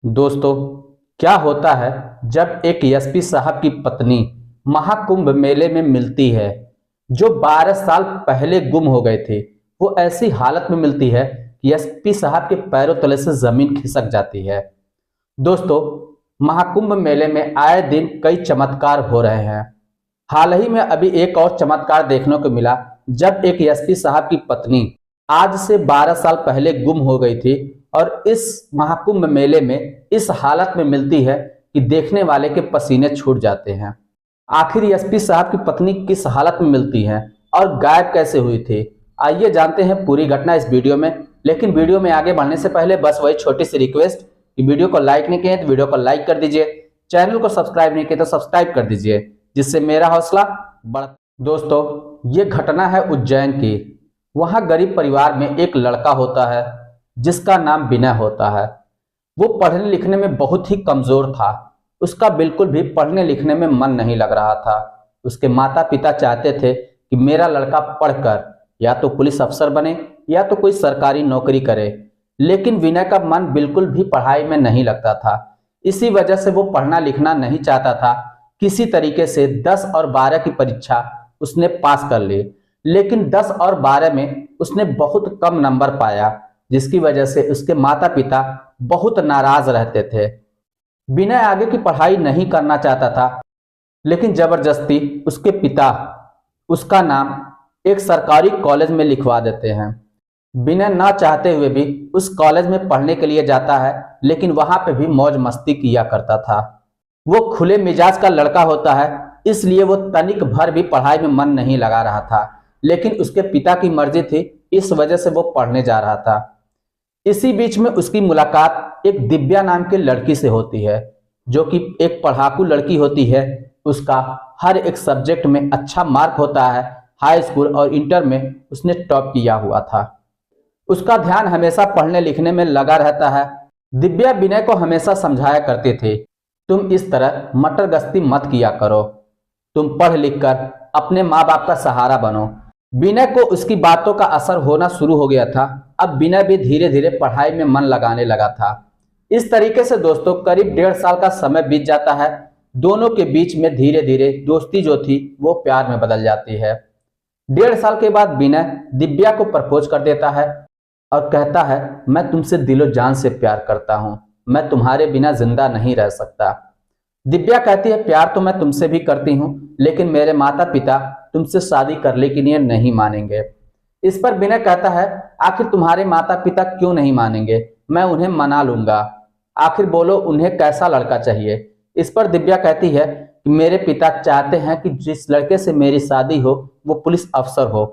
दोस्तों, क्या होता है जब एक एसपी साहब की पत्नी महाकुंभ मेले में मिलती है। जो 12 साल पहले गुम हो गए थे, वो ऐसी हालत में मिलती है कि एसपी साहब के पैरों तले से जमीन खिसक जाती है। दोस्तों, महाकुंभ मेले में आए दिन कई चमत्कार हो रहे हैं। हाल ही में अभी एक और चमत्कार देखने को मिला, जब एक एसपी साहब की पत्नी आज से 12 साल पहले गुम हो गई थी और इस महाकुंभ मेले में इस हालत में मिलती है कि देखने वाले के पसीने छूट जाते हैं। आखिर एसपी साहब की पत्नी किस हालत में मिलती है और गायब कैसे हुई थी, आइए जानते हैं पूरी घटना इस वीडियो में। लेकिन वीडियो में आगे बढ़ने से पहले बस वही छोटी सी रिक्वेस्ट कि वीडियो को लाइक नहीं किए तो वीडियो को लाइक कर दीजिए, चैनल को सब्सक्राइब नहीं किए तो सब्सक्राइब कर दीजिए, जिससे मेरा हौसला बढ़। दोस्तों, ये घटना है उज्जैन की। वहां गरीब परिवार में एक लड़का होता है जिसका नाम विनय होता है। वो पढ़ने लिखने में बहुत ही कमजोर था। उसका बिल्कुल भी पढ़ने लिखने में मन नहीं लग रहा था। उसके माता पिता चाहते थे कि मेरा लड़का पढ़कर या तो पुलिस अफसर बने या तो कोई सरकारी नौकरी करे, लेकिन विनय का मन बिल्कुल भी पढ़ाई में नहीं लगता था। इसी वजह से वो पढ़ना लिखना नहीं चाहता था। किसी तरीके से 10 और 12 की परीक्षा उसने पास कर ली, लेकिन 10 और 12 में उसने बहुत कम नंबर पाया, जिसकी वजह से उसके माता पिता बहुत नाराज रहते थे। विनय आगे की पढ़ाई नहीं करना चाहता था, लेकिन जबरदस्ती उसके पिता उसका नाम एक सरकारी कॉलेज में लिखवा देते हैं। विनय ना चाहते हुए भी उस कॉलेज में पढ़ने के लिए जाता है, लेकिन वहां पे भी मौज मस्ती किया करता था। वो खुले मिजाज का लड़का होता है, इसलिए वो तनिक भर भी पढ़ाई में मन नहीं लगा रहा था, लेकिन उसके पिता की मर्जी थी, इस वजह से वो पढ़ने जा रहा था। इसी बीच में उसकी मुलाकात एक दिव्या नाम की लड़की से होती है, जो कि एक पढ़ाकू लड़की होती है। उसका हर एक सब्जेक्ट में अच्छा मार्क होता है। हाई स्कूल और इंटर में उसने टॉप किया हुआ था। उसका ध्यान हमेशा पढ़ने लिखने में लगा रहता है। दिव्या विनय को हमेशा समझाया करते थे, तुम इस तरह मटर गश्ती मत किया करो, तुम पढ़ लिख कर अपने माँ बाप का सहारा बनो। विनय को उसकी बातों का असर होना शुरू हो गया था। अब विनय भी धीरे धीरे पढ़ाई में मन लगाने लगा था। इस तरीके से दोस्तों करीब 1.5 साल का समय बीत जाता है। दोनों के बीच में धीरे धीरे दोस्ती जो थी वो प्यार में बदल जाती है। 1.5 साल के बाद विनय दिव्या को प्रपोज कर देता है और कहता है, मैं तुमसे दिलो जान से प्यार करता हूँ, मैं तुम्हारे बिना जिंदा नहीं रह सकता। दिव्या कहती है, प्यार तो मैं तुमसे भी करती हूँ, लेकिन मेरे माता पिता तुमसे शादी करने के लिए नहीं मानेंगे। इस पर विनय कहता है, आखिर तुम्हारे माता पिता क्यों नहीं मानेंगे, मैं उन्हें मना लूंगा। आखिर बोलो उन्हें कैसा लड़का चाहिए। इस पर दिव्या कहती है कि मेरे पिता चाहते हैं कि जिस लड़के से मेरी शादी हो वो पुलिस अफसर हो,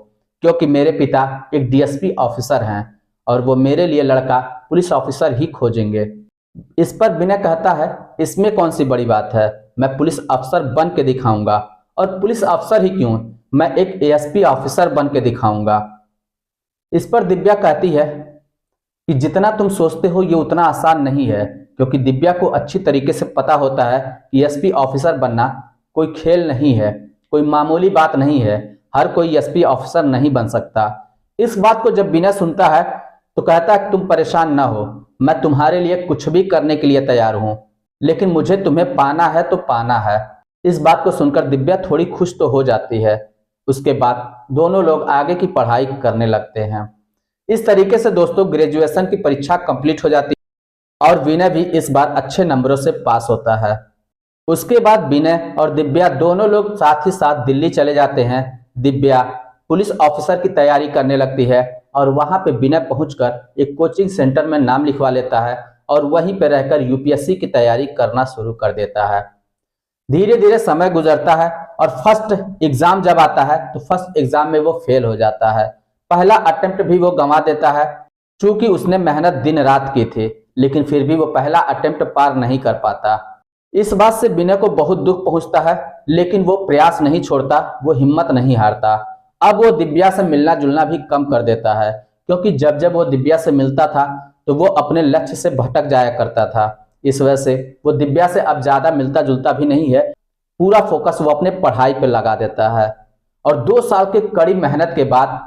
क्योंकि मेरे पिता एक डीएसपी ऑफिसर हैं और वो मेरे लिए लड़का पुलिस ऑफिसर ही खोजेंगे। इस पर विनय कहता है, इसमें कौन सी बड़ी बात है, मैं पुलिस अफसर बन के दिखाऊंगा, और पुलिस अफसर ही क्यों, मैं एक एएसपी ऑफिसर बन के दिखाऊंगा। इस पर दिव्या कहती है कि जितना तुम सोचते हो ये उतना आसान नहीं है, क्योंकि दिव्या को अच्छी तरीके से पता होता है कि एसपी ऑफिसर बनना कोई खेल नहीं है, कोई मामूली बात नहीं है। हर कोई एसपी ऑफिसर नहीं बन सकता। इस बात को जब विनय सुनता है तो कहता है, तुम परेशान ना हो, मैं तुम्हारे लिए कुछ भी करने के लिए तैयार हूं, लेकिन मुझे तुम्हें पाना है तो पाना है। इस बात को सुनकर दिव्या थोड़ी खुश तो हो जाती है। उसके बाद दोनों लोग आगे की पढ़ाई करने लगते हैं। इस तरीके से दोस्तों ग्रेजुएशन की परीक्षा कंप्लीट हो जाती है और विनय भी इस बार अच्छे नंबरों से पास होता है। उसके बाद विनय और दिव्या दोनों लोग साथ ही साथ दिल्ली चले जाते हैं। दिव्या पुलिस ऑफिसर की तैयारी करने लगती है और वहां पे विनय पहुंचकर एक कोचिंग सेंटर में नाम लिखवा लेता है और वहीं पे रहकर यूपीएससी की तैयारी करना शुरू कर देता है। धीरे धीरे समय गुजरता है और फर्स्ट एग्जाम जब आता है तो फर्स्ट एग्जाम में वो फेल हो जाता है। पहला अटेम्प्ट भी वो गंवा देता है। चूंकि उसने मेहनत दिन रात की थी, लेकिन फिर भी वो पहला अटेम्प्ट पार नहीं कर पाता। इस बात से विनय को बहुत दुख पहुंचता है, लेकिन वो प्रयास नहीं छोड़ता, वो हिम्मत नहीं हारता। अब वो दिव्या से मिलना जुलना भी कम कर देता है, क्योंकि जब जब वो दिव्या से मिलता था तो वो अपने लक्ष्य से भटक जाया करता था। इस वजह से वो दिव्या से अब ज्यादा मिलता जुलता भी नहीं है। पूरा फोकस वो अपने पढ़ाई पे लगा देता है और 2 साल के कड़ी मेहनत के बाद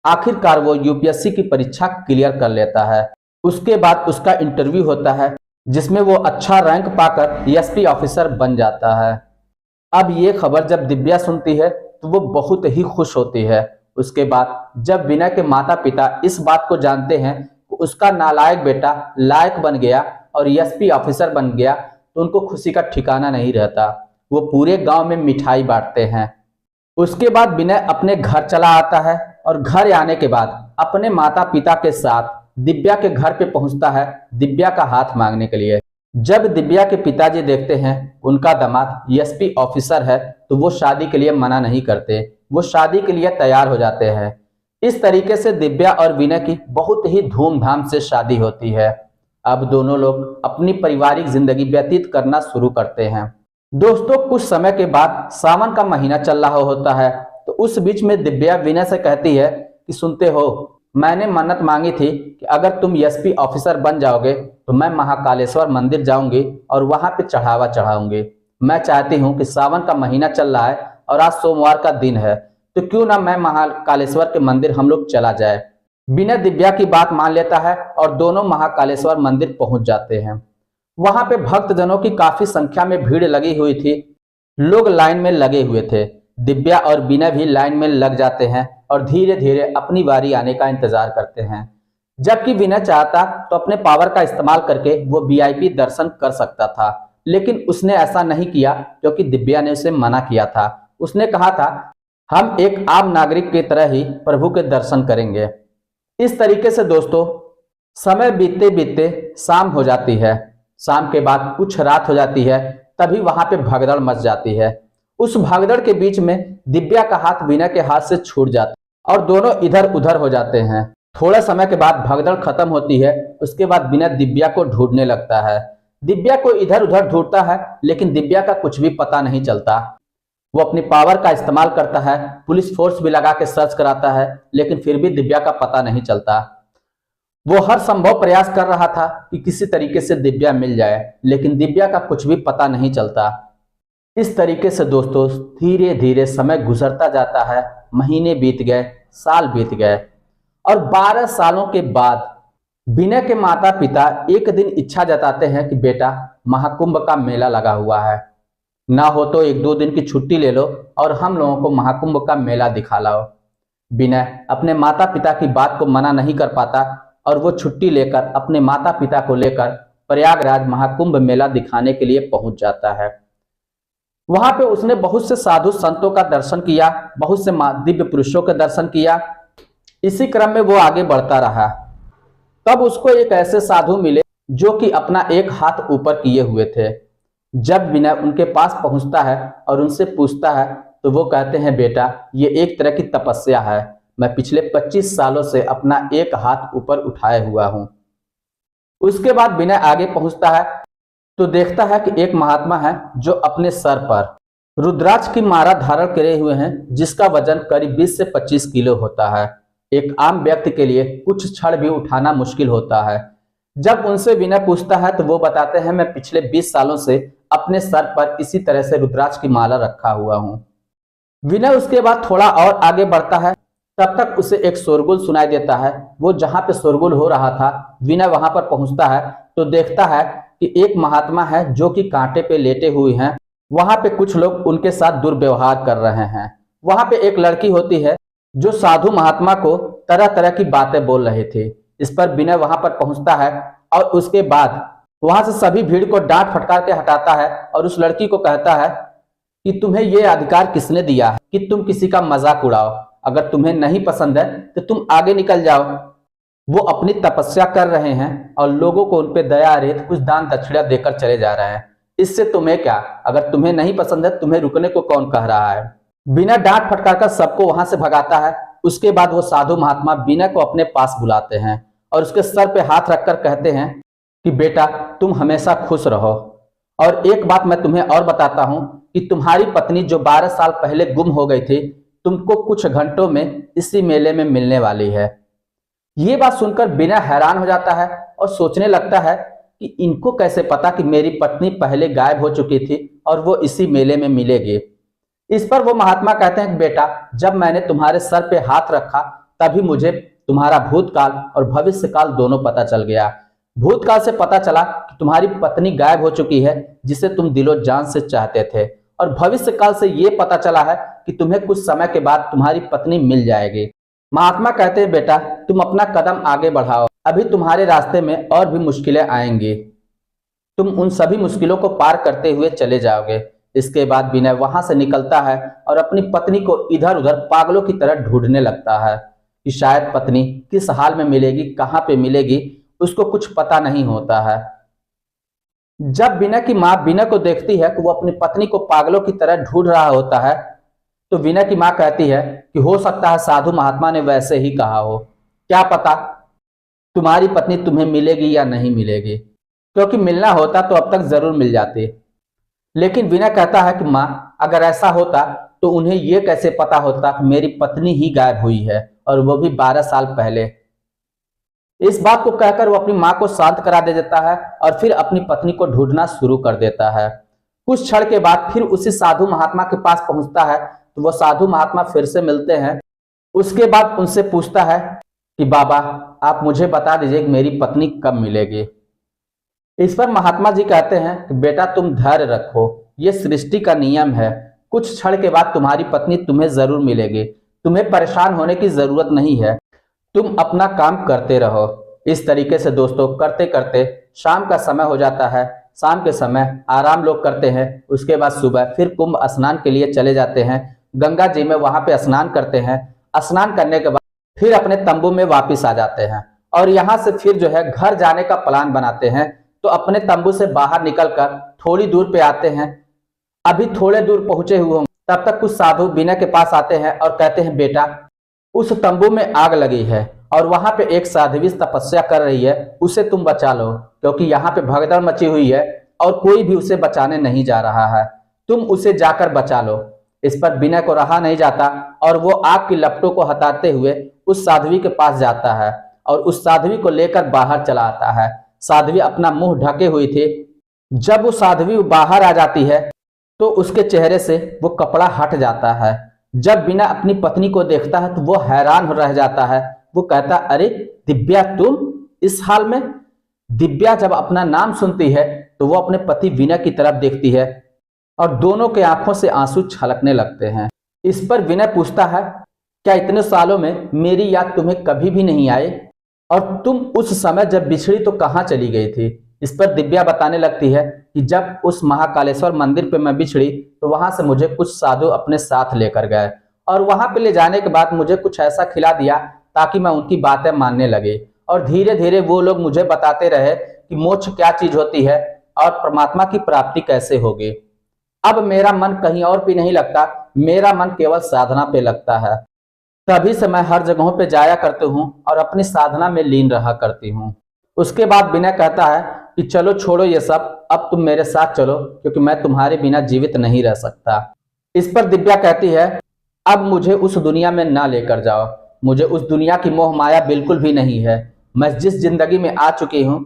आखिरकार वो यूपीएससी की परीक्षा क्लियर कर लेता है। उसके बाद उसका इंटरव्यू होता है जिसमें वो अच्छा रैंक पाकर एसपी ऑफिसर बन जाता है। अब ये खबर जब दिव्या सुनती है तो वो बहुत ही खुश होती है। उसके बाद जब विनय के माता पिता इस बात को जानते हैं कि उसका नालायक बेटा लायक बन गया और एसपी ऑफिसर बन गया, तो उनको खुशी का ठिकाना नहीं रहता। वो पूरे गांव में मिठाई बांटते हैं। उसके बाद विनय अपने घर चला आता है और घर आने के बाद अपने माता पिता के साथ दिव्या के घर पे पहुंचता है दिव्या का हाथ मांगने के लिए। जब दिव्या के पिताजी देखते हैं उनका दामाद एसपी ऑफिसर है तो वो शादी के लिए मना नहीं करते, वो शादी के लिए तैयार हो जाते हैं। इस तरीके से दिव्या और विनय की बहुत ही धूमधाम से शादी होती है। अब दोनों लोग अपनी पारिवारिक जिंदगी व्यतीत करना शुरू करते हैं। दोस्तों, कुछ समय के बाद सावन का महीना चल रहा होता है, तो उस बीच में दिव्या विनय से कहती है कि सुनते हो, मैंने मन्नत मांगी थी कि अगर तुम एसपी ऑफिसर बन जाओगे तो मैं महाकालेश्वर मंदिर जाऊंगी और वहां पे चढ़ावा चढ़ाऊंगी। मैं चाहती हूं कि सावन का महीना चल रहा है और आज सोमवार का दिन है, तो क्यों ना मैं महाकालेश्वर के मंदिर हम लोग चला जाए। विनय दिव्या की बात मान लेता है और दोनों महाकालेश्वर मंदिर पहुंच जाते हैं। वहां पे भक्तजनों की काफी संख्या में भीड़ लगी हुई थी। लोग लाइन में लगे हुए थे। दिव्या और विनय भी लाइन में लग जाते हैं और धीरे धीरे अपनी बारी आने का इंतजार करते हैं। जबकि विनय चाहता तो अपने पावर का इस्तेमाल करके वो वीआईपी दर्शन कर सकता था, लेकिन उसने ऐसा नहीं किया क्योंकि दिव्या ने उसे मना किया था। उसने कहा था, हम एक आम नागरिक की तरह ही प्रभु के दर्शन करेंगे। इस तरीके से दोस्तों समय बीतते बीतते शाम हो जाती है। शाम के बाद कुछ रात हो जाती है, तभी वहां पे भगदड़ मच जाती है। उस भगदड़ के बीच में दिव्या का हाथ विनय के हाथ से छूट जाता है और दोनों इधर उधर हो जाते हैं। थोड़े समय के बाद भगदड़ खत्म होती है। उसके बाद विनय दिव्या को ढूंढने लगता है। दिव्या को इधर उधर ढूंढता है, लेकिन दिव्या का कुछ भी पता नहीं चलता। वो अपनी पावर का इस्तेमाल करता है, पुलिस फोर्स भी लगा के सर्च कराता है, लेकिन फिर भी दिव्या का पता नहीं चलता। वो हर संभव प्रयास कर रहा था कि किसी तरीके से दिव्या मिल जाए, लेकिन दिव्या का कुछ भी पता नहीं चलता। इस तरीके से दोस्तों धीरे धीरे समय गुजरता जाता है। महीने बीत गए, साल बीत गए और 12 सालों के बाद विनय के माता पिता एक दिन इच्छा जताते हैं कि बेटा, महाकुंभ का मेला लगा हुआ है, ना हो तो 1-2 दिन की छुट्टी ले लो और हम लोगों को महाकुंभ का मेला दिखा लाओ। विनय अपने माता पिता की बात को मना नहीं कर पाता और वो छुट्टी लेकर अपने माता पिता को लेकर प्रयागराज महाकुंभ मेला दिखाने के लिए पहुंच जाता है। वहां पे उसने बहुत से साधु संतों का दर्शन किया, बहुत से दिव्य पुरुषों के दर्शन किया। इसी क्रम में वो आगे बढ़ता रहा। तब उसको एक ऐसे साधु मिले जो कि अपना एक हाथ ऊपर किए हुए थे। जब विनय उनके पास पहुंचता है और उनसे पूछता है तो वो कहते हैं, बेटा, ये एक तरह की तपस्या है। मैं पिछले 25 सालों से अपना एक हाथ ऊपर उठाए हुआ हूं। उसके बाद विनय आगे पहुंचता है तो देखता है कि एक महात्मा है जो अपने सर पर रुद्राक्ष की माला धारण करे हुए हैं, जिसका वजन करीब 20 से 25 किलो होता है। एक आम व्यक्ति के लिए कुछ क्षण भी उठाना मुश्किल होता है। जब उनसे विनय पूछता है तो वो बताते हैं, मैं पिछले 20 सालों से अपने सर पर इसी तरह से रुद्राक्ष की माला रखा हुआ हूं। विनय उसके बाद थोड़ा और आगे बढ़ता है। तब तक उसे एक शोरगुल सुनाई देता है। वो जहां पे शोरगुल हो रहा था, विनय वहां पर पहुंचता है तो देखता है कि एक महात्मा है जो कि कांटे पे लेटे हुए हैं। वहां पे कुछ लोग उनके साथ दुर्व्यवहार कर रहे हैं। वहां पे एक लड़की होती है जो साधु महात्मा को तरह तरह की बातें बोल रहे थे। इस पर विनय वहां पर पहुंचता है और उसके बाद वहां से सभी भीड़ को डांट फटकार के हटाता है और उस लड़की को कहता है कि तुम्हें यह अधिकार किसने दिया है कि तुम किसी का मजाक उड़ाओ। अगर तुम्हें नहीं पसंद है तो तुम आगे निकल जाओ। वो अपनी तपस्या कर रहे हैं और लोगों को उन पे दया रेत कुछ दान दक्षिणा देकर चले जा रहे हैं। इससे तुम्हें क्या? अगर तुम्हें नहीं पसंद है, तुम्हें रुकने को कौन कह रहा है? बिना डांट फटकार कर सबको वहां से भगाता है। उसके बाद वो साधु महात्मा विनय को अपने पास बुलाते हैं और उसके सर पे हाथ रखकर कहते हैं कि बेटा, तुम हमेशा खुश रहो। और एक बात मैं तुम्हें और बताता हूं कि तुम्हारी पत्नी जो 12 साल पहले गुम हो गई थी, तुमको कुछ घंटों में इसी मेले में मिलने वाली है। ये बात सुनकर विनय हैरान हो जाता है और सोचने लगता है कि इनको कैसे पता कि मेरी पत्नी पहले गायब हो चुकी थी और वो इसी मेले में मिलेगी। इस पर वो महात्मा कहते हैं कि बेटा, जब मैंने तुम्हारे सर पे हाथ रखा तभी मुझे तुम्हारा भूतकाल और भविष्यकाल दोनों पता चल गया। भूतकाल से पता चला कि तुम्हारी पत्नी गायब हो चुकी है जिसे तुम दिलो जान से चाहते थे, और भविष्य काल से यह पता चला है कि तुम्हें कुछ समय के बाद तुम्हारी पत्नी मिल जाएगी। महात्मा कहते हैं बेटा, तुम अपना कदम आगे बढ़ाओ, अभी तुम्हारे रास्ते में और भी मुश्किलें आएंगी, तुम उन सभी मुश्किलों को पार करते हुए चले जाओगे। इसके बाद विनय वहां से निकलता है और अपनी पत्नी को इधर उधर पागलों की तरह ढूंढने लगता है कि शायद पत्नी किस हाल में मिलेगी, कहाँ पे मिलेगी, उसको कुछ पता नहीं होता है। जब विनय की माँ विनय को देखती है कि वो अपनी पत्नी को पागलों की तरह ढूंढ रहा होता है, तो विनय की माँ कहती है कि हो सकता है साधु महात्मा ने वैसे ही कहा हो, क्या पता तुम्हारी पत्नी तुम्हें मिलेगी या नहीं मिलेगी, क्योंकि मिलना होता तो अब तक जरूर मिल जाती। लेकिन विनय कहता है कि माँ, अगर ऐसा होता तो उन्हें यह कैसे पता होता कि मेरी पत्नी ही गायब हुई है, और वो भी 12 साल पहले। इस बात को कहकर वो अपनी माँ को शांत करा दे देता है और फिर अपनी पत्नी को ढूंढना शुरू कर देता है। कुछ क्षण के बाद फिर उसी साधु महात्मा के पास पहुंचता है, तो वो साधु महात्मा फिर से मिलते हैं। उसके बाद उनसे पूछता है कि बाबा, आप मुझे बता दीजिए कि मेरी पत्नी कब मिलेगी। इस पर महात्मा जी कहते हैं कि बेटा, तुम धैर्य रखो, ये सृष्टि का नियम है, कुछ क्षण के बाद तुम्हारी पत्नी तुम्हें जरूर मिलेगी, तुम्हें परेशान होने की जरूरत नहीं है, तुम अपना काम करते रहो। इस तरीके से दोस्तों करते करते शाम का समय हो जाता है। शाम के समय आराम लोग करते हैं, उसके बाद सुबह फिर कुंभ स्नान के लिए चले जाते हैं। गंगा जी में वहां पे स्नान करते हैं। स्नान करने के बाद फिर अपने तंबू में वापिस आ जाते हैं और यहाँ से फिर जो है घर जाने का प्लान बनाते हैं। तो अपने तंबू से बाहर निकलकर थोड़ी दूर पे आते हैं। अभी थोड़े दूर पहुंचे हुए होंगे तब तक कुछ साधु विनय के पास आते हैं और कहते हैं बेटा, उस तंबू में आग लगी है और वहां पे एक साध्वी तपस्या कर रही है, उसे तुम बचा लो, क्योंकि यहाँ पे भगदड़ मची हुई है और कोई भी उसे बचाने नहीं जा रहा है, तुम उसे जाकर बचा लो। इस पर विनय को रहा नहीं जाता और वो आग की लपटों को हटाते हुए उस साध्वी के पास जाता है और उस साध्वी को लेकर बाहर चला आता है। साध्वी अपना मुंह ढके हुई थी। जब वो साध्वी बाहर आ जाती है तो उसके चेहरे से वो कपड़ा हट जाता है। जब विनय अपनी पत्नी को देखता है तो वो हैरान रह जाता है। वो कहता, अरे दिव्या, तुम इस हाल में? दिव्या जब अपना नाम सुनती है तो वो अपने पति विनय की तरफ देखती है और दोनों के आंखों से आंसू छलकने लगते हैं। इस पर विनय पूछता है, क्या इतने सालों में मेरी याद तुम्हें कभी भी नहीं आई? और तुम उस समय जब बिछड़ी तो कहाँ चली गई थी? इस पर दिव्या बताने लगती है कि जब उस महाकालेश्वर मंदिर पे मैं बिछड़ी तो वहां से मुझे कुछ साधु अपने साथ लेकर गए और वहां पे ले जाने के बाद मुझे कुछ ऐसा खिला दिया ताकि मैं उनकी बातें मानने लगे, और धीरे धीरे वो लोग मुझे बताते रहे कि मोक्ष क्या चीज होती है और परमात्मा की प्राप्ति कैसे होगी। अब मेरा मन कहीं और भी नहीं लगता, मेरा मन केवल साधना पे लगता है। तभी से मैं हर जगहों पे जाया करती हूँ और अपनी साधना में लीन रहा करती हूँ। उसके बाद विनय कहता है कि चलो छोड़ो ये सब, अब तुम मेरे साथ चलो, क्योंकि मैं तुम्हारे बिना जीवित नहीं रह सकता। इस पर दिव्या कहती है, अब मुझे उस दुनिया में ना लेकर जाओ, मुझे उस दुनिया की मोह माया बिल्कुल भी नहीं है। मैं जिस जिंदगी में आ चुकी हूँ,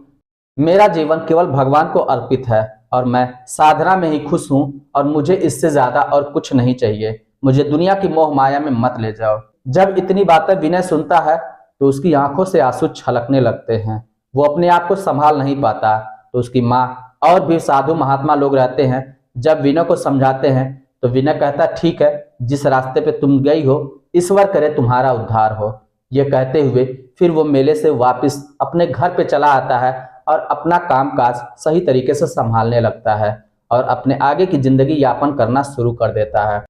मेरा जीवन केवल भगवान को अर्पित है और मैं साधना में ही खुश हूँ और मुझे इससे ज्यादा और कुछ नहीं चाहिए। मुझे दुनिया की मोह माया में मत ले जाओ। जब इतनी बातें विनय सुनता है तो उसकी आंखों से आंसू छलकने लगते हैं। वो अपने आप को संभाल नहीं पाता। तो उसकी माँ और भी साधु महात्मा लोग रहते हैं। जब विनय को समझाते हैं तो विनय कहता, ठीक है, जिस रास्ते पे तुम गई हो ईश्वर करे तुम्हारा उद्धार हो। ये कहते हुए फिर वो मेले से वापस अपने घर पे चला आता है और अपना कामकाज सही तरीके से संभालने लगता है और अपने आगे की जिंदगी यापन करना शुरू कर देता है।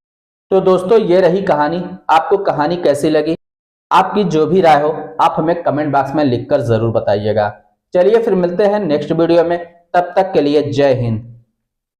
तो दोस्तों, ये रही कहानी। आपको कहानी कैसी लगी? आपकी जो भी राय हो आप हमें कमेंट बॉक्स में लिखकर जरूर बताइएगा। चलिए फिर मिलते हैं नेक्स्ट वीडियो में। तब तक के लिए जय हिंद।